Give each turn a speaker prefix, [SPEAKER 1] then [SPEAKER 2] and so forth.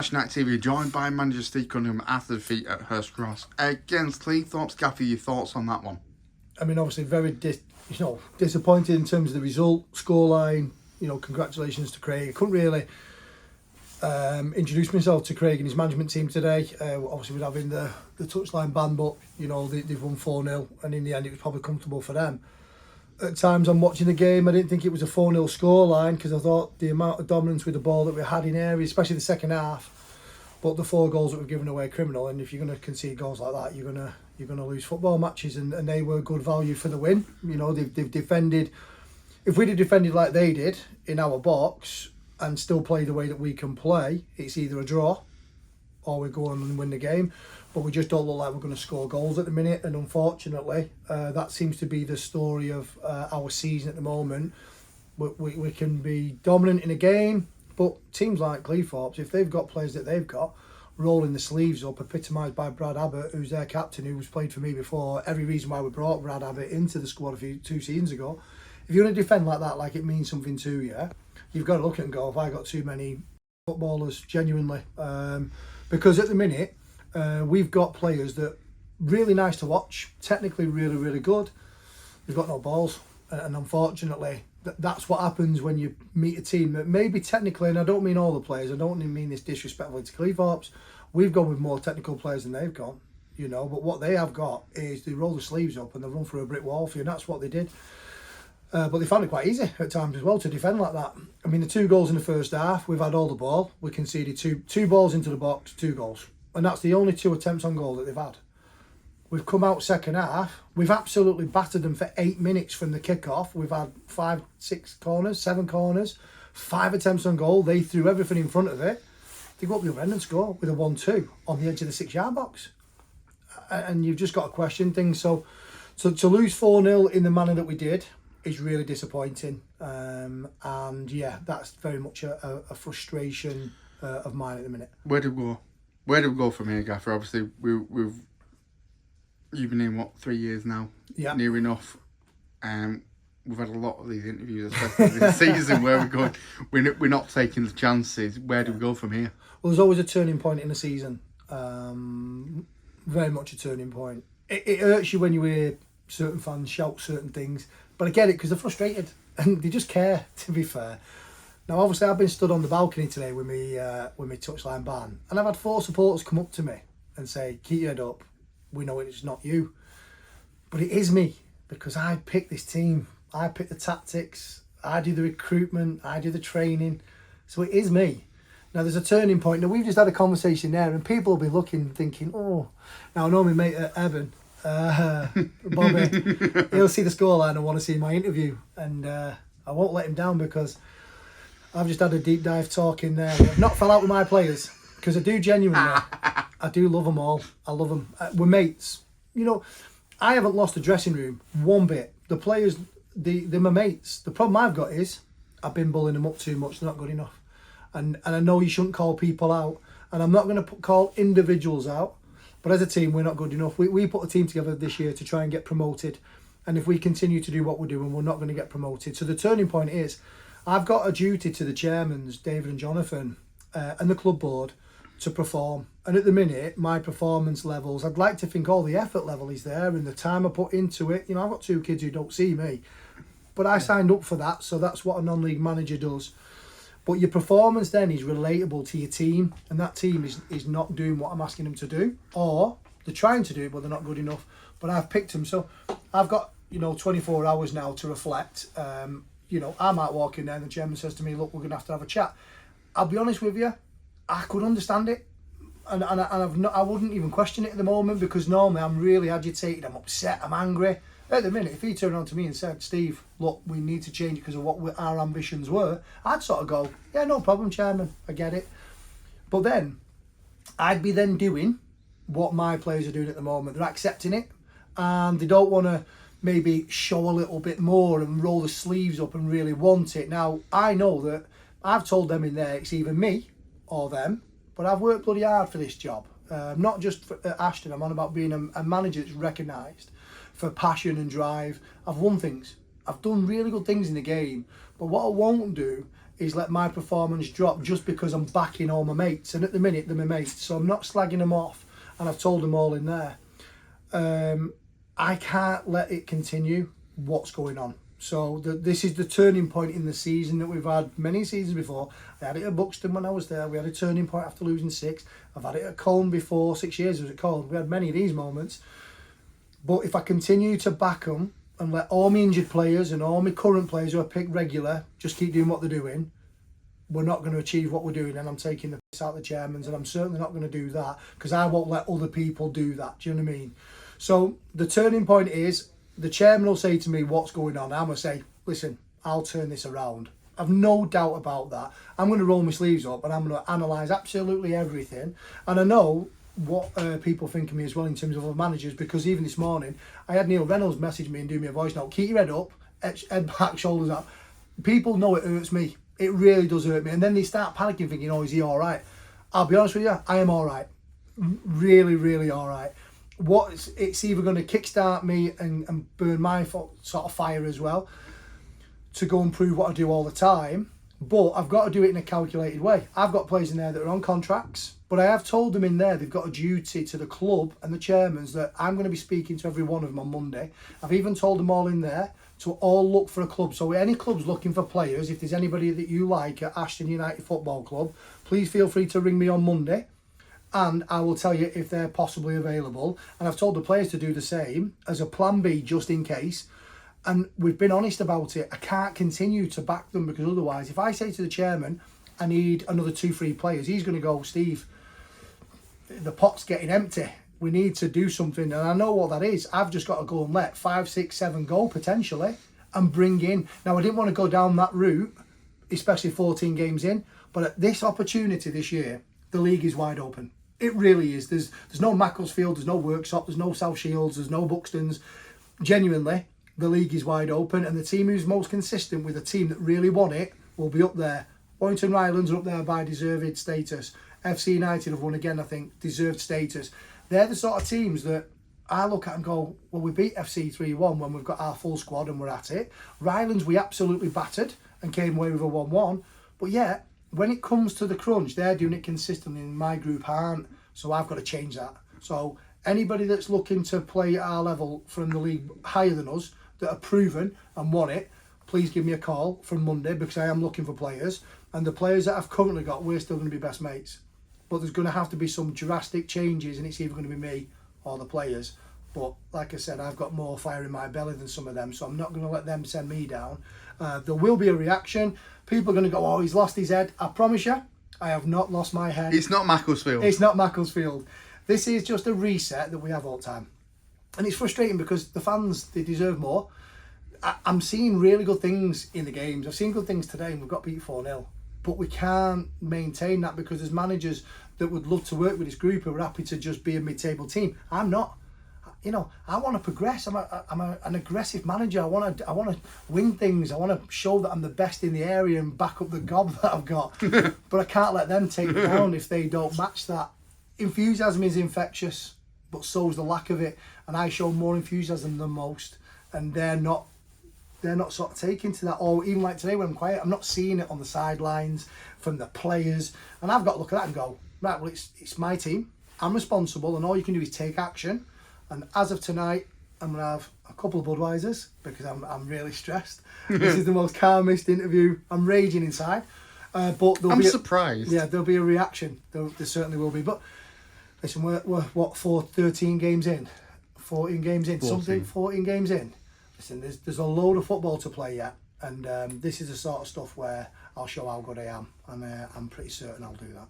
[SPEAKER 1] Ashton TV, joined by manager Steve Cunningham after the defeat at Hurst Cross against Cleethorpes. Gaffer, your thoughts on that one?
[SPEAKER 2] I mean, obviously very disappointed in terms of the result, scoreline. Congratulations to Craig. I couldn't really introduce myself to Craig and his management team today. Obviously, we're having the touchline ban, but they've won 4-0, and in the end, it was probably comfortable for them. At times, I'm watching the game. I didn't think it was a 4-0 scoreline because I thought the amount of dominance with the ball that we had in areas, especially the second half. But the 4 goals that we've given away, criminal. And if you're going to concede goals like that, you're gonna lose football matches. And they were good value for the win. They've defended. If we'd have defended like they did in our box and still play the way that we can play, it's either a draw or we go on and win the game. But we just don't look like we're going to score goals at the minute, and unfortunately, that seems to be the story of our season at the moment. We can be dominant in a game, but teams like Cleethorpes, if they've got players that they've got, rolling the sleeves up, epitomised by Brad Abbott, who's their captain, who's played for me before, every reason why we brought Brad Abbott into the squad 2 seasons ago. If you're going to defend like that, like it means something to you, you've got to look at it and go, have I got too many footballers, genuinely? Because at the minute, we've got players that really nice to watch, technically really, really good. We've got no balls, and unfortunately, that's what happens when you meet a team that maybe technically, and I don't mean all the players, I don't mean this disrespectfully to Cleethorpes, we've gone with more technical players than they've got, but what they have got is they roll the sleeves up and they run through a brick wall for you, and that's what they did. But they found it quite easy at times as well to defend like that. I mean, the 2 goals in the first half, we've had all the ball. We conceded two balls into the box, 2 goals. And that's the only 2 attempts on goal that they've had. We've come out second half. We've absolutely battered them for 8 minutes from the kickoff. We've had 5, 6 corners, 7 corners, 5 attempts on goal. They threw everything in front of it. They go up the other end and score with a 1-2 on the edge of the 6-yard box. And you've just got to question things. So to lose 4-0 in the manner that we did is really disappointing. And yeah, that's very much a frustration of mine at the minute.
[SPEAKER 1] Where do we go from here, Gaffer? Obviously, you've been in 3 years now, near enough. We've had a lot of these interviews, especially this season, where we're going. We're not taking the chances. Where do we go from here?
[SPEAKER 2] Well, there's always a turning point in the season. Very much a turning point. It hurts you when you hear certain fans shout certain things, but I get it because they're frustrated and they just care. To be fair. Now, obviously, I've been stood on the balcony today with me touchline ban, and I've had 4 supporters come up to me and say, "Keep your head up. We know it's not you, but it is me because I pick this team. I pick the tactics. I do the recruitment. I do the training. So it is me." Now, there's a turning point. Now, we've just had a conversation there, and people will be looking, thinking, "Oh." Now, I know my mate Evan, Bobby, he'll see the scoreline and want to see my interview, and I won't let him down because I've just had a deep dive talk in there. I've not fell out with my players because I do genuinely. I do love them all. I love them. We're mates. I haven't lost the dressing room one bit. The players, they're my mates. The problem I've got is I've been bullying them up too much. They're not good enough. And I know you shouldn't call people out. And I'm not going to call individuals out. But as a team, we're not good enough. We put a team together this year to try and get promoted. And if we continue to do what we're doing, we're not going to get promoted. So the turning point is, I've got a duty to the chairmans, David and Jonathan, and the club board to perform. And at the minute, my performance levels, I'd like to think all the effort level is there and the time I put into it. I've got 2 kids who don't see me, but I signed up for that. So that's what a non-league manager does. But your performance then is relatable to your team, and that team is not doing what I'm asking them to do, or they're trying to do it, but they're not good enough. But I've picked them. So I've got, 24 hours now to reflect. I might walk in there and the chairman says to me, "Look, we're going to have a chat." I'll be honest with you, I could understand it. And I wouldn't even question it at the moment because normally I'm really agitated, I'm upset, I'm angry. At the minute, if he turned around to me and said, "Steve, look, we need to change it because of what our ambitions were," I'd sort of go, "Yeah, no problem, chairman, I get it." But then, I'd be then doing what my players are doing at the moment. They're accepting it and they don't want to maybe show a little bit more and roll the sleeves up and really want it. Now, I know that I've told them in there it's either me or them, but I've worked bloody hard for this job. Not just for Ashton, I'm on about being a manager that's recognised for passion and drive. I've won things. I've done really good things in the game, but what I won't do is let my performance drop just because I'm backing all my mates. And at the minute, they're my mates. So I'm not slagging them off. And I've told them all in there. I can't let it continue what's going on. So this is the turning point in the season that we've had many seasons before. I had it at Buxton when I was there. We had a turning point after losing 6. I've had it at Colne before, 6 years was at Colne. We had many of these moments. But if I continue to back them and let all my injured players and all my current players who are picked regular just keep doing what they're doing, we're not going to achieve what we're doing. And I'm taking the piss out of the chairmans, and I'm certainly not going to do that because I won't let other people do that. Do you know what I mean? So the turning point is, the chairman will say to me, what's going on? I'm going to say, listen, I'll turn this around. I've no doubt about that. I'm going to roll my sleeves up and I'm going to analyse absolutely everything. And I know what people think of me as well in terms of other managers, because even this morning, I had Neil Reynolds message me and do me a voice note. Keep your head up, head back, shoulders up. People know it hurts me. It really does hurt me. And then they start panicking thinking, oh, is he all right? I'll be honest with you, I am all right. Really, really all right. It's either going to kickstart me and burn my sort of fire as well to go and prove what I do all the time, but I've got to do it in a calculated way. I've got players in there that are on contracts, but I have told them in there they've got a duty to the club and the chairmans that I'm going to be speaking to every one of them on Monday. I've even told them all in there to all look for a club. So any clubs looking for players, if there's anybody that you like at Ashton United Football Club, please feel free to ring me on Monday. And I will tell you if they're possibly available. And I've told the players to do the same as a plan B just in case. And we've been honest about it. I can't continue to back them because otherwise, if I say to the chairman, I need another 2-3 players, he's going to go, Steve, the pot's getting empty. We need to do something. And I know what that is. I've just got to go and let 5, 6, 7 go potentially and bring in. Now, I didn't want to go down that route, especially 14 games in. But at this opportunity this year, the league is wide open. It really is. There's no Macclesfield, there's no Worksop, there's no South Shields, there's no Buxtons. Genuinely, the league is wide open, and the team who's most consistent with a team that really want it will be up there. Warrington Rylands are up there by deserved status. FC United have won again, I think, deserved status. They're the sort of teams that I look at and go, well, we beat FC 3-1 when we've got our full squad and we're at it. Rylands we absolutely battered and came away with a 1-1, but yet, when it comes to the crunch, they're doing it consistently and my group aren't. So I've got to change that. So anybody that's looking to play at our level from the league higher than us, that are proven and want it, please give me a call from Monday because I am looking for players. And the players that I've currently got, we're still going to be best mates. But there's going to have to be some drastic changes and it's either going to be me or the players. But like I said, I've got more fire in my belly than some of them, so I'm not going to let them send me down. There will be a reaction. People are going to go, oh, he's lost his head. I promise you, I have not lost my head.
[SPEAKER 1] It's not Macclesfield.
[SPEAKER 2] It's not Macclesfield. This is just a reset that we have all the time. And it's frustrating because the fans, they deserve more. I'm seeing really good things in the games. I've seen good things today and we've got beat 4-0. But we can't maintain that because there's managers that would love to work with this group who are happy to just be a mid-table team. I'm not. You know, I want to progress. I'm an aggressive manager. I want to win things. I want to show that I'm the best in the area and back up the gob that I've got. But I can't let them take me down if they don't match that. Enthusiasm is infectious, but so is the lack of it. And I show more enthusiasm than most, and they're not sort of taking to that. Or even like today when I'm quiet, I'm not seeing it on the sidelines from the players. And I've got to look at that and go, right, well, it's my team. I'm responsible, and all you can do is take action. And as of tonight, I'm going to have a couple of Budweisers because I'm really stressed. This is the most calmest interview. I'm raging inside. But
[SPEAKER 1] I'm surprised.
[SPEAKER 2] Yeah, there'll be a reaction. There certainly will be. But listen, we're what, 13 games in? 14 games in? 14 games in. Listen, there's a load of football to play yet. And this is the sort of stuff where I'll show how good I am. And I'm pretty certain I'll do that.